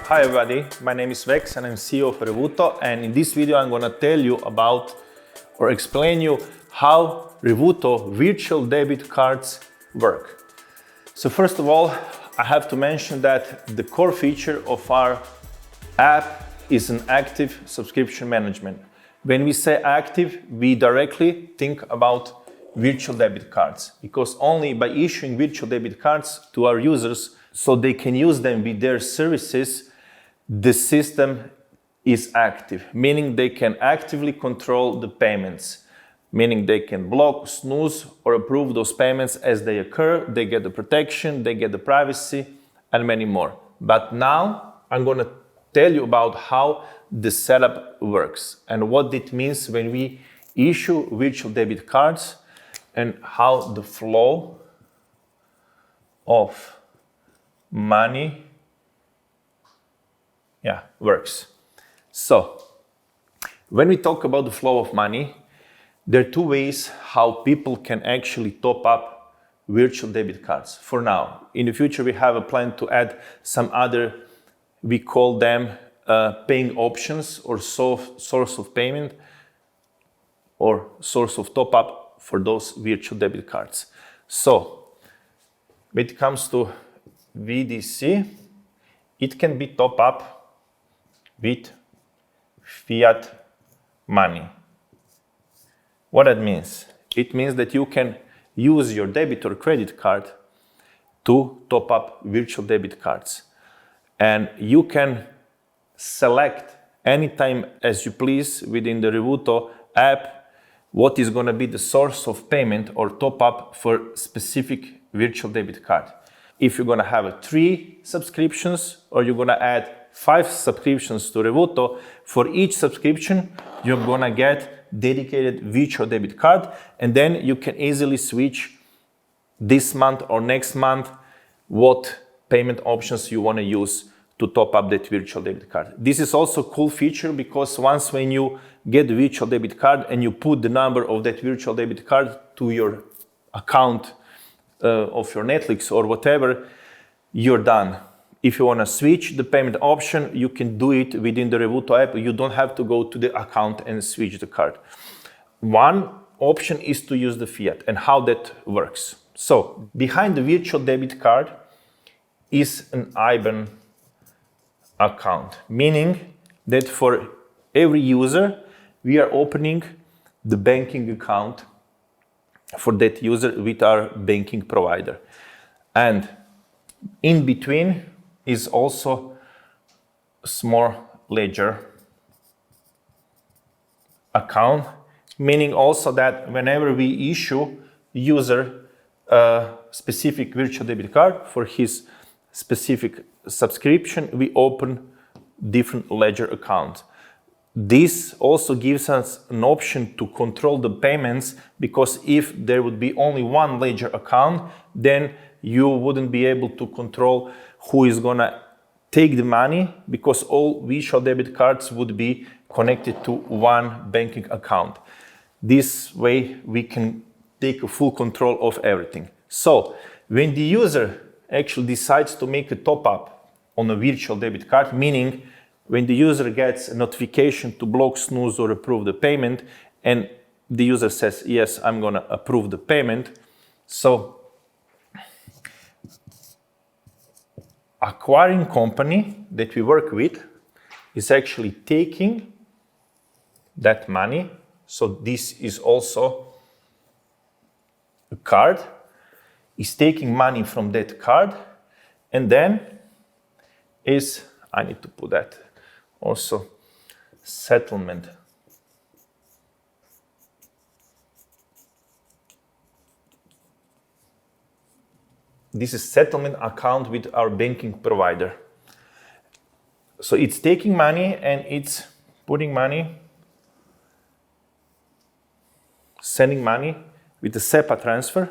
Hi everybody, my name is Vex and I'm CEO of Revuto, and in this video I'm going to tell you about or explain you how Revuto Virtual Debit Cards work. So first of all, I have to mention that the core feature of our app is an active subscription management. When we say active, we directly think about virtual debit cards, because only by issuing virtual debit cards to our users so they can use them with their services, the system is active, meaning they can actively control the payments, meaning they can block, snooze, or approve those payments as they occur. They get the protection, they get the privacy, and many more. But now I'm going to tell you about how the setup works and what it means when we issue virtual debit cards and how the flow of money works. So when we talk about the flow of money, there are two ways how people can actually top up virtual debit cards for now. In the future, we have a plan to add some other, we call them paying options or source of payment or source of top up for those virtual debit cards. So when it comes to VDC, it can be top up with fiat money. What that means? It means that you can use your debit or credit card to top up virtual debit cards. And you can select anytime as you please within the Revuto app what is going to be the source of payment or top up for specific virtual debit card. If you're going to have 3 subscriptions or you're going to add 5 subscriptions to Revuto, for each subscription you're going to get dedicated virtual debit card, and then you can easily switch this month or next month what payment options you want to use to top up that virtual debit card. This is also a cool feature because once when you get the virtual debit card and you put the number of that virtual debit card to your account of your Netflix or whatever, you're done. If you want to switch the payment option, you can do it within the Revuto app. You don't have to go to the account and switch the card. One option is to use the fiat and how that works. So behind the virtual debit card is an IBAN account, meaning that for every user, we are opening the banking account for that user with our banking provider. And in between is also a small ledger account, meaning also that whenever we issue user a specific virtual debit card for his specific subscription, we open different ledger accounts. This also gives us an option to control the payments, because if there would be only one ledger account, then you wouldn't be able to control who is going to take the money, because all virtual debit cards would be connected to one banking account. This way we can take a full control of everything. So when the user actually decides to make a top up on a virtual debit card, meaning when the user gets a notification to block, snooze, or approve the payment, and the user says, yes, I'm going to approve the payment. So acquiring company that we work with is actually taking that money. So this is also a card, is taking money from that card, and then is, I need to put that also, settlement. This is settlement account with our banking provider. So it's taking money and it's putting money, sending money with a SEPA transfer.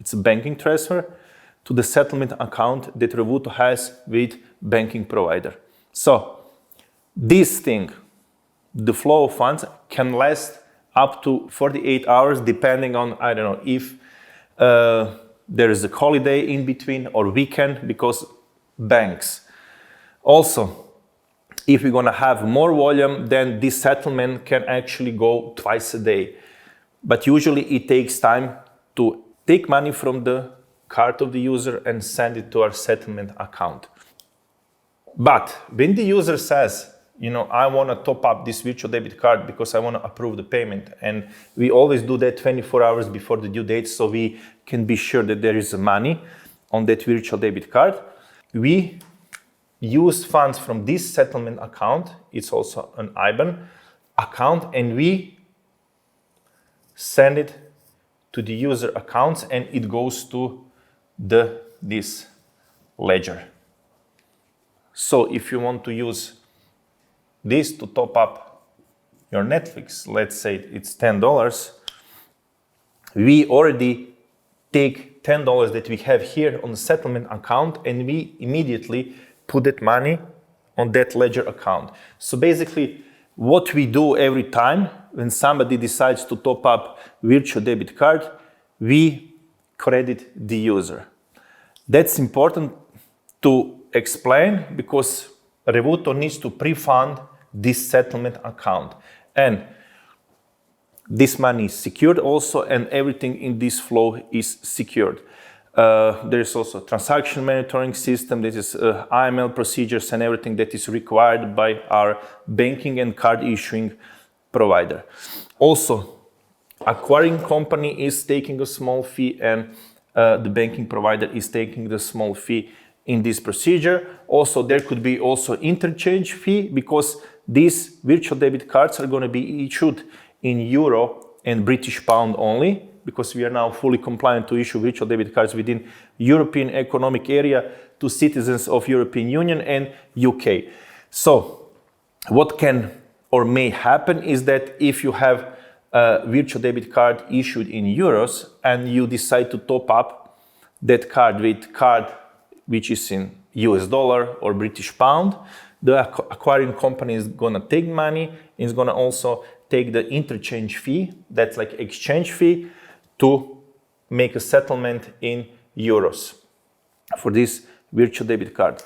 It's a banking transfer to the settlement account that Revuto has with banking provider. So this thing, the flow of funds, can last up to 48 hours depending on, I don't know, if there is a holiday in between or weekend, because banks Also, if we're gonna have more volume, then this settlement can actually go twice a day. But usually it takes time to take money from the card of the user and send it to our settlement account. But when the user says, I want to top up this virtual debit card because I want to approve the payment, and we always do that 24 hours before the due date so we can be sure that there is money on that virtual debit card, we use funds from this settlement account, it's also an IBAN account, and we send it to the user accounts and it goes to this ledger. So if you want to use this to top up your Netflix, let's say it's $10, we already take $10 that we have here on the settlement account and we immediately put that money on that ledger account. So basically what we do every time when somebody decides to top up virtual debit card, we credit the user. That's important to explain because Revuto needs to pre-fund this settlement account. And this money is secured also, and everything in this flow is secured. There is also a transaction monitoring system. This is AML procedures and everything that is required by our banking and card issuing provider. Also, acquiring company is taking a small fee and the banking provider is taking the small fee in this procedure. Also, there could be also interchange fee because these virtual debit cards are going to be issued in euro and British pound only, because we are now fully compliant to issue virtual debit cards within European Economic Area to citizens of European Union and UK. So what can or may happen is that if you have a virtual debit card issued in euros and you decide to top up that card with card which is in US dollar or British pound, the acquiring company is gonna take money, is gonna also take the interchange fee, that's like exchange fee, to make a settlement in euros for this virtual debit card.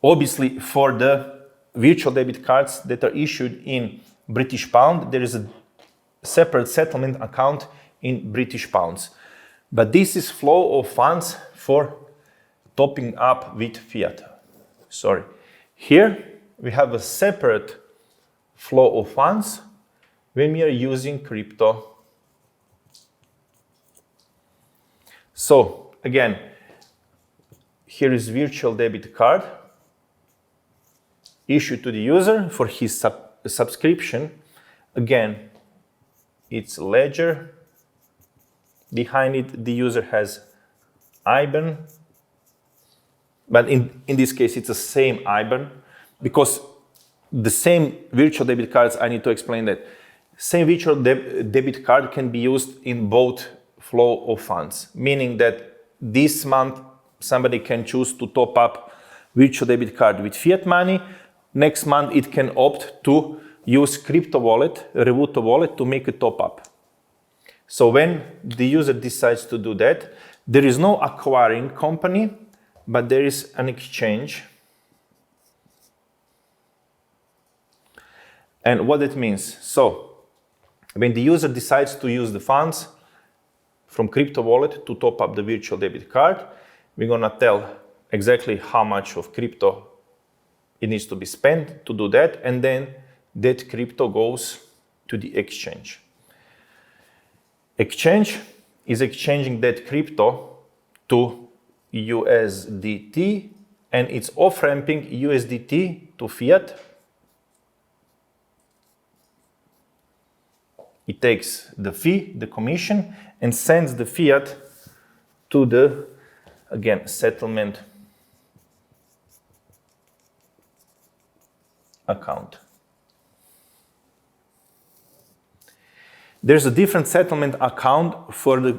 Obviously, for the virtual debit cards that are issued in British pound, there is a separate settlement account in British pounds. But this is flow of funds for topping up with fiat. Sorry. Here we have a separate flow of funds when we are using crypto. So again, here is virtual debit card issued to the user for his subscription. Again, it's ledger. Behind it, the user has IBAN. But in this case, it's the same IBAN because the same virtual debit cards, I need to explain that, same virtual debit card can be used in both flow of funds, meaning that this month somebody can choose to top up virtual debit card with fiat money. Next month it can opt to use crypto wallet, Revuto wallet, to make a top up. So when the user decides to do that, there is no acquiring company, but there is an exchange. And what it means, so when the user decides to use the funds from crypto wallet to top up the virtual debit card, we're gonna tell exactly how much of crypto it needs to be spent to do that, and then that crypto goes to the exchange. Exchange is exchanging that crypto to USDT, and it's off-ramping USDT to fiat. It takes the fee, the commission, and sends the fiat to the, again, settlement account. There's a different settlement account for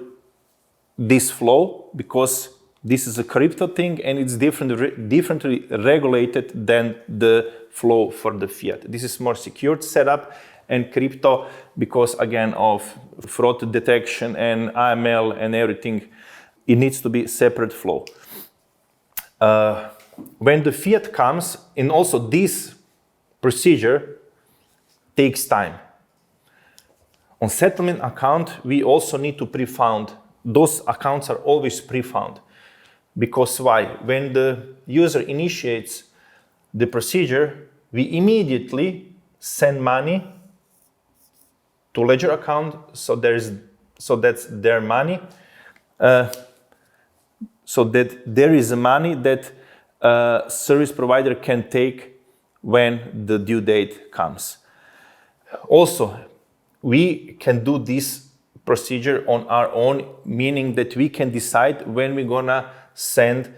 this flow because this is a crypto thing and it's differently regulated than the flow for the fiat. This is more secured setup, and crypto, because again of fraud detection and AML and everything, it needs to be separate flow. when the fiat comes, and also this procedure takes time. On settlement account, we also need to pre-fund. Those accounts are always pre-fund. Because why? When the user initiates the procedure, we immediately send money to ledger account, so that's their money, so that there is money that service provider can take when the due date comes. Also, we can do this procedure on our own, meaning that we can decide when we're gonna send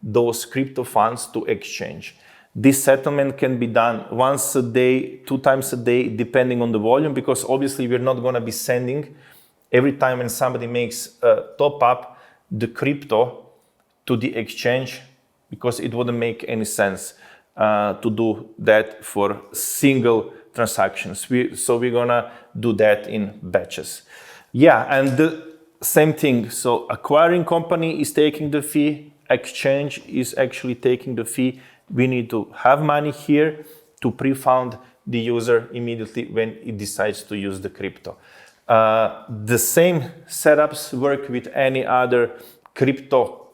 those crypto funds to exchange. This settlement can be done once a day, 2 times a day, depending on the volume, because obviously we're not gonna be sending every time when somebody makes a top up the crypto to the exchange, because it wouldn't make any sense to do that for single transactions. So we're gonna do that in batches. Yeah, and the same thing. So acquiring company is taking the fee, exchange is actually taking the fee. We need to have money here to pre-fund the user immediately when it decides to use the crypto. The same setups work with any other crypto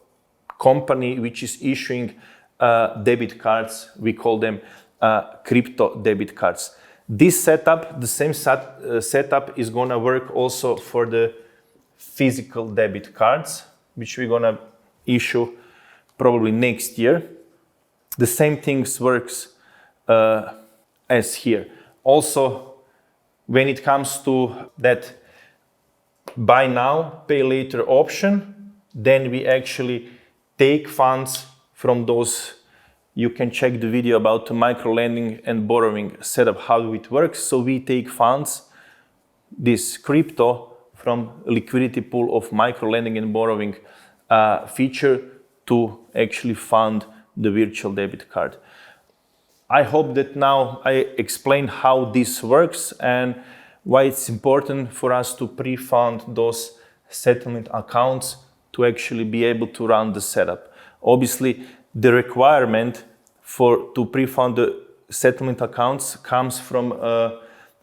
company which is issuing debit cards. We call them crypto debit cards. This setup, the same setup is gonna work also for the physical debit cards, which we're gonna issue probably next year. The same things works as here. Also, when it comes to that buy now, pay later option, then we actually take funds from those. You can check the video about the micro lending and borrowing setup, how it works. So we take funds, this crypto, from liquidity pool of micro lending and borrowing feature to actually fund the virtual debit card. I hope that now I explained how this works and why it's important for us to pre-fund those settlement accounts to actually be able to run the setup. Obviously, the requirement to pre-fund the settlement accounts comes from a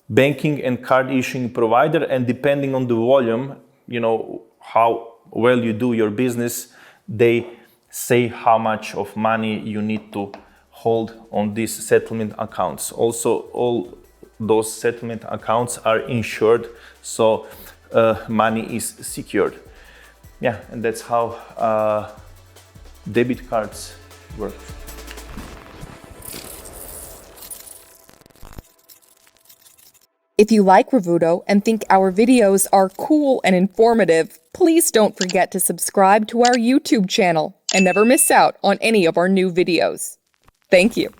banking and card issuing provider, and depending on the volume, how well you do your business, they say how much of money you need to hold on these settlement accounts. Also, all those settlement accounts are insured, so money is secured. Yeah, and that's how debit cards work. If you like Revuto and think our videos are cool and informative, please don't forget to subscribe to our YouTube channel and never miss out on any of our new videos. Thank you.